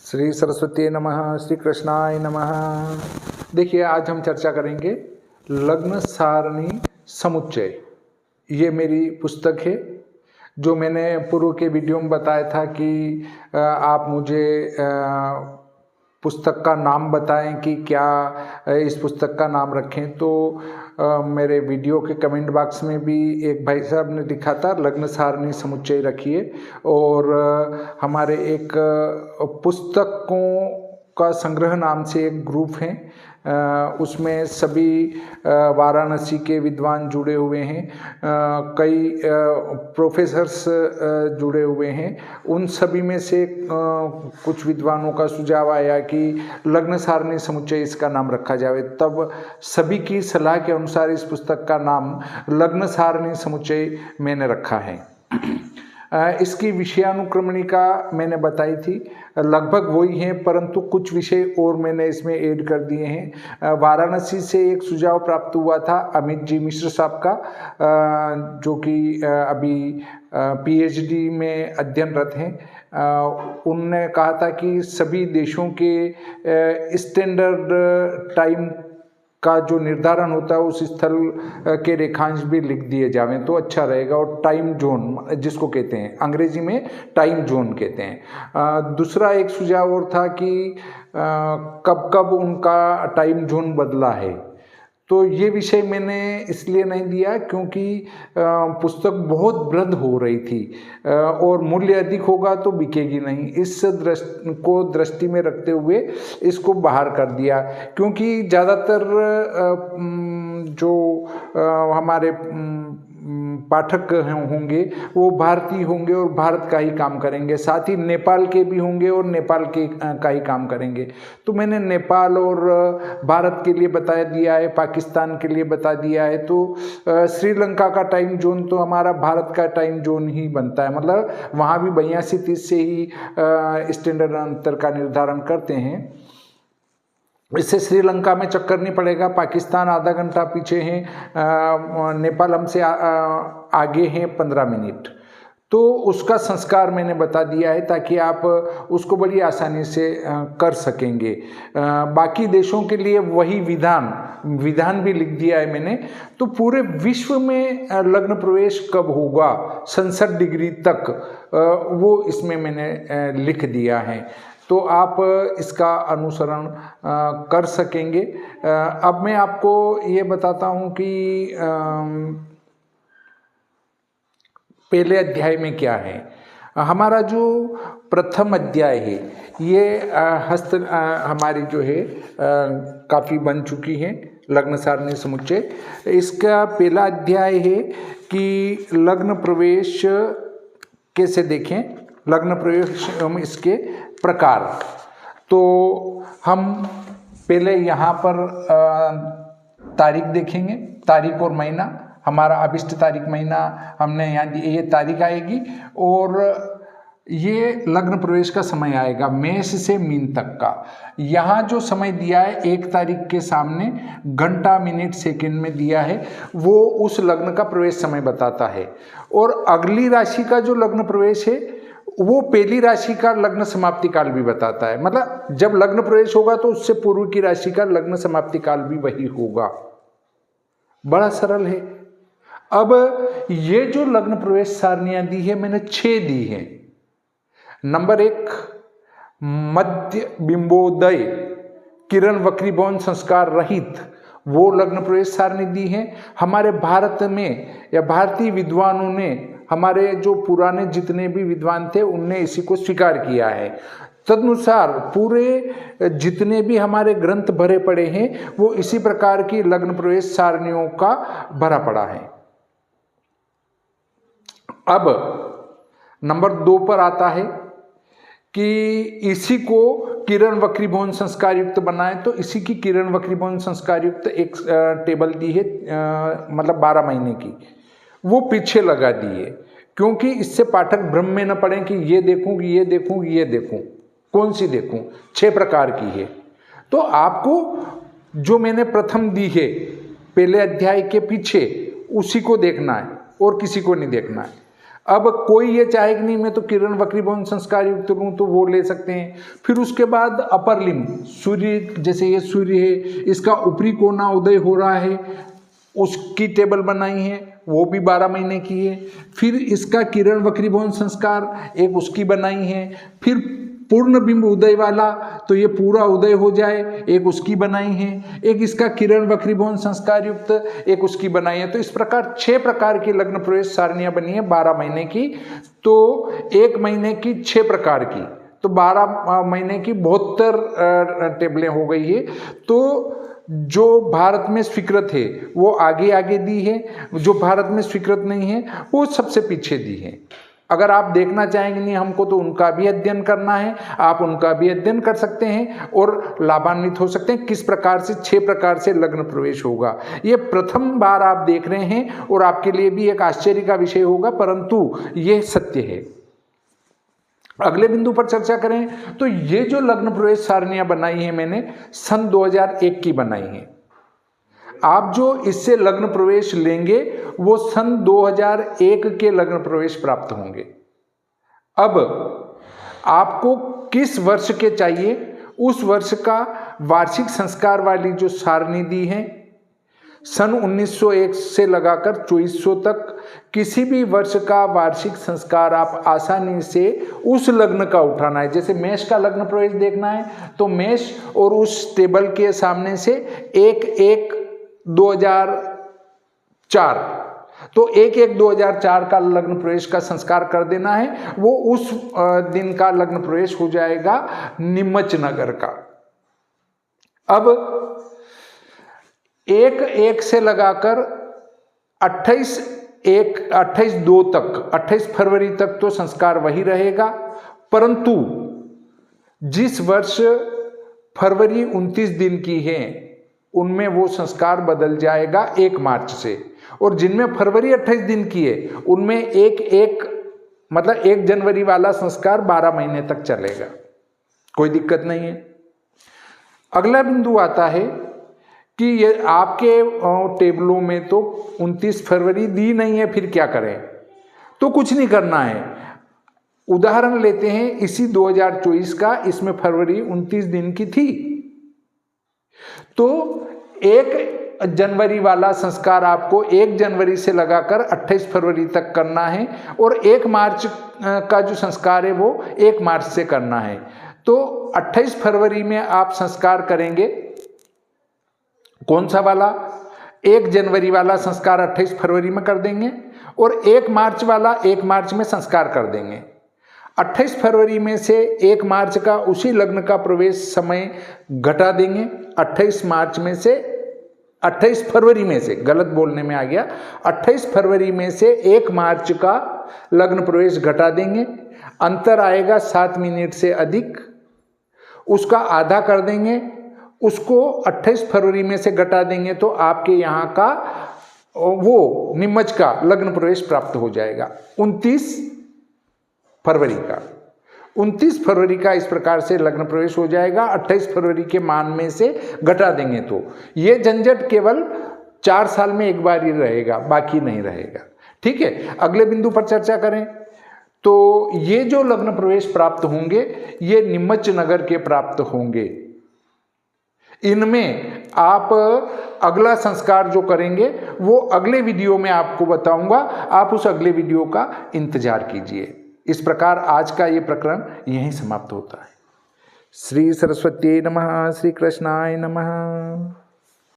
श्री सरस्वती नमः, श्री कृष्णाय नमः। देखिए, आज हम चर्चा करेंगे लग्न सारणी समुच्चय। ये मेरी पुस्तक है जो मैंने पूर्व के वीडियो में बताया था कि आप मुझे पुस्तक का नाम बताएं कि क्या इस पुस्तक का नाम रखें। तो मेरे वीडियो के कमेंट बॉक्स में भी एक भाई साहब ने लिखा था लग्न सारणी समुच्चय रखिए। और हमारे एक पुस्तकों का संग्रह नाम से एक ग्रुप है, उसमें सभी वाराणसी के विद्वान जुड़े हुए हैं, कई प्रोफेसर्स जुड़े हुए हैं। उन सभी में से कुछ विद्वानों का सुझाव आया कि लग्न सारणी समुच्चय इसका नाम रखा जाए। तब सभी की सलाह के अनुसार इस पुस्तक का नाम लग्न सारणी समुच्चय मैंने रखा है। इसकी विषयानुक्रमणिका मैंने बताई थी, लगभग वही है, परंतु कुछ विषय और मैंने इसमें ऐड कर दिए हैं। वाराणसी से एक सुझाव प्राप्त हुआ था अमित जी मिश्र साहब का, जो कि अभी पीएचडी में अध्ययनरत हैं। उनने कहा था कि सभी देशों के स्टैंडर्ड टाइम का जो निर्धारण होता है उस स्थल के रेखांश भी लिख दिए जावें तो अच्छा रहेगा। और टाइम जोन जिसको कहते हैं, अंग्रेजी में टाइम जोन कहते हैं। दूसरा एक सुझाव और था कि कब कब उनका टाइम जोन बदला है। तो ये विषय मैंने इसलिए नहीं दिया क्योंकि पुस्तक बहुत वृद्ध हो रही थी और मूल्य अधिक होगा तो बिकेगी नहीं। इस दृष्टि में रखते हुए इसको बाहर कर दिया, क्योंकि ज़्यादातर जो हमारे पाठक होंगे वो भारतीय होंगे और भारत का ही काम करेंगे, साथ ही नेपाल के भी होंगे और नेपाल के का ही काम करेंगे। तो मैंने नेपाल और भारत के लिए बता दिया है, पाकिस्तान के लिए बता दिया है। तो श्रीलंका का टाइम जोन तो हमारा भारत का टाइम जोन ही बनता है, मतलब वहाँ भी 82-30 से ही स्टैंडर्ड अंतर का निर्धारण करते हैं। इससे श्रीलंका में चक्कर नहीं पड़ेगा, पाकिस्तान आधा घंटा पीछे है, नेपाल हमसे आगे हैं 15 मिनट। तो उसका संस्कार मैंने बता दिया है ताकि आप उसको बड़ी आसानी से कर सकेंगे। बाकी देशों के लिए वही विधान भी लिख दिया है मैंने। तो पूरे विश्व में लग्न प्रवेश कब होगा 67 डिग्री तक, वो इसमें मैंने लिख दिया है। तो आप इसका अनुसरण कर सकेंगे। अब मैं आपको ये बताता हूँ कि पहले अध्याय में क्या है। हमारा जो प्रथम अध्याय है ये हमारी जो है काफ़ी बन चुकी है लग्न सारणी समुच्चय। इसका पहला अध्याय है कि लग्न प्रवेश कैसे देखें, लग्न प्रवेश इसके प्रकार। तो हम पहले यहाँ पर तारीख देखेंगे, तारीख और महीना। हमारा अभिष्ट तारीख महीना हमने यहाँ ये तारीख आएगी और ये लग्न प्रवेश का समय आएगा मेष से मीन तक का। यहाँ जो समय दिया है 1 तारीख के सामने घंटा मिनट सेकंड में दिया है, वो उस लग्न का प्रवेश समय बताता है। और अगली राशि का जो लग्न प्रवेश है वो पहली राशि का लग्न समाप्ति काल भी बताता है। मतलब जब लग्न प्रवेश होगा तो उससे पूर्व की राशि का लग्न समाप्ति काल भी वही होगा। बड़ा सरल है। अब ये जो लग्न प्रवेश सारणियां दी है मैंने 6 दी है। नंबर 1 मध्य बिंबोदय किरण वक्रीभवन संस्कार रहित, वो लग्न प्रवेश सारणी दी है। हमारे भारत में या भारतीय विद्वानों ने, हमारे जो पुराने जितने भी विद्वान थे उनने इसी को स्वीकार किया है। तदनुसार पूरे जितने भी हमारे ग्रंथ भरे पड़े हैं वो इसी प्रकार की लग्न प्रवेश सारणियों का भरा पड़ा है। अब नंबर 2 पर आता है कि इसी को किरण वक्रीभवन संस्कार युक्त बनाए। तो इसी की किरण वक्रीभवन संस्कार युक्त एक टेबल दी है, मतलब 12 महीने की, वो पीछे लगा दी है, क्योंकि इससे पाठक भ्रम में न पड़े कि ये देखूं, ये देखूं, ये देखूं, कौन सी देखूं। 6 प्रकार की है। तो आपको जो मैंने प्रथम दी है पहले अध्याय के पीछे, उसी को देखना है और किसी को नहीं देखना है। अब कोई ये चाहे कि नहीं मैं तो किरण वक्रीभवन संस्कार युक्त लूँ तो वो ले सकते हैं। फिर उसके बाद अपर लिम्ब, सूर्य, जैसे ये सूर्य है, इसका ऊपरी कोना उदय हो रहा है, उसकी टेबल बनाई है, वो भी 12 महीने की है। फिर इसका किरण वक्रीभवन संस्कार एक उसकी बनाई है। फिर पूर्ण बिंब उदय वाला, तो ये पूरा उदय हो जाए, एक उसकी बनाई है। एक इसका किरण वक्रीभवन संस्कार युक्त, एक उसकी बनाई है। तो इस प्रकार 6 प्रकार की लग्न प्रवेश सारणियां बनी है 12 महीने की। तो 1 महीने की 6 प्रकार की, तो 12 महीने की 72 टेबलें हो गई है। तो जो भारत में स्वीकृत है वो आगे आगे दी है, जो भारत में स्वीकृत नहीं है वो सबसे पीछे दी है। अगर आप देखना चाहेंगे नहीं हमको तो उनका भी अध्ययन करना है, आप उनका भी अध्ययन कर सकते हैं और लाभान्वित हो सकते हैं। किस प्रकार से 6 प्रकार से लग्न प्रवेश होगा, ये प्रथम बार आप देख रहे हैं और आपके लिए भी एक आश्चर्य का विषय होगा, परंतु ये सत्य है। अगले बिंदु पर चर्चा करें तो ये जो लग्न प्रवेश सारणियां बनाई है मैंने सन 2001 की बनाई है। आप जो इससे लग्न प्रवेश लेंगे वो सन 2001 के लग्न प्रवेश प्राप्त होंगे। अब आपको किस वर्ष के चाहिए, उस वर्ष का वार्षिक संस्कार वाली जो सारणी दी है, सन 1901 से लगाकर 2400 तक किसी भी वर्ष का वार्षिक संस्कार आप आसानी से उस लग्न का उठाना है। जैसे मेष का लग्न प्रवेश देखना है तो मेष और उस टेबल के सामने से 1/1/2004, तो 1/1/2004 का लग्न प्रवेश का संस्कार कर देना है। वो उस दिन का लग्न प्रवेश हो जाएगा नीमच नगर का। अब 1/1 से लगाकर 28/2 तक, 28 फरवरी तक तो संस्कार वही रहेगा, परंतु जिस वर्ष फरवरी 29 दिन की है उनमें वो संस्कार बदल जाएगा 1 मार्च से, और जिनमें फरवरी 28 दिन की है उनमें 1 जनवरी वाला संस्कार 12 महीने तक चलेगा, कोई दिक्कत नहीं है। अगला बिंदु आता है कि ये आपके टेबलों में तो 29 फरवरी दी नहीं है, फिर क्या करें? तो कुछ नहीं करना है। उदाहरण लेते हैं इसी 2024 का, इसमें फरवरी 29 दिन की थी, तो 1 जनवरी वाला संस्कार आपको 1 जनवरी से लगाकर 28 फरवरी तक करना है, और 1 मार्च का जो संस्कार है वो 1 मार्च से करना है। तो 28 फरवरी में आप संस्कार करेंगे, कौन सा वाला? 1 जनवरी वाला संस्कार 28 फरवरी में कर देंगे, और 1 मार्च वाला 1 मार्च में संस्कार कर देंगे। 28 फरवरी में से 1 मार्च का उसी लग्न का प्रवेश समय घटा देंगे। 28 फरवरी में से, गलत बोलने में आ गया, 28 फरवरी में से 1 मार्च का लग्न प्रवेश घटा देंगे। अंतर आएगा 7 मिनट से अधिक, उसका आधा कर देंगे, उसको 28 फरवरी में से घटा देंगे तो आपके यहाँ का वो नीमच का लग्न प्रवेश प्राप्त हो जाएगा 29 फरवरी का। 29 फरवरी का इस प्रकार से लग्न प्रवेश हो जाएगा, 28 फरवरी के मान में से घटा देंगे तो ये झंझट केवल 4 साल में एक बार ही रहेगा, बाकी नहीं रहेगा। ठीक है, अगले बिंदु पर चर्चा करें तो ये जो लग्न प्रवेश प्राप्त होंगे ये नीमच नगर के प्राप्त होंगे। इनमें आप अगला संस्कार जो करेंगे वो अगले वीडियो में आपको बताऊंगा, आप उस अगले वीडियो का इंतजार कीजिए। इस प्रकार आज का ये प्रकरण यहीं समाप्त होता है। श्री सरस्वती नमः, श्री कृष्णाय नमः।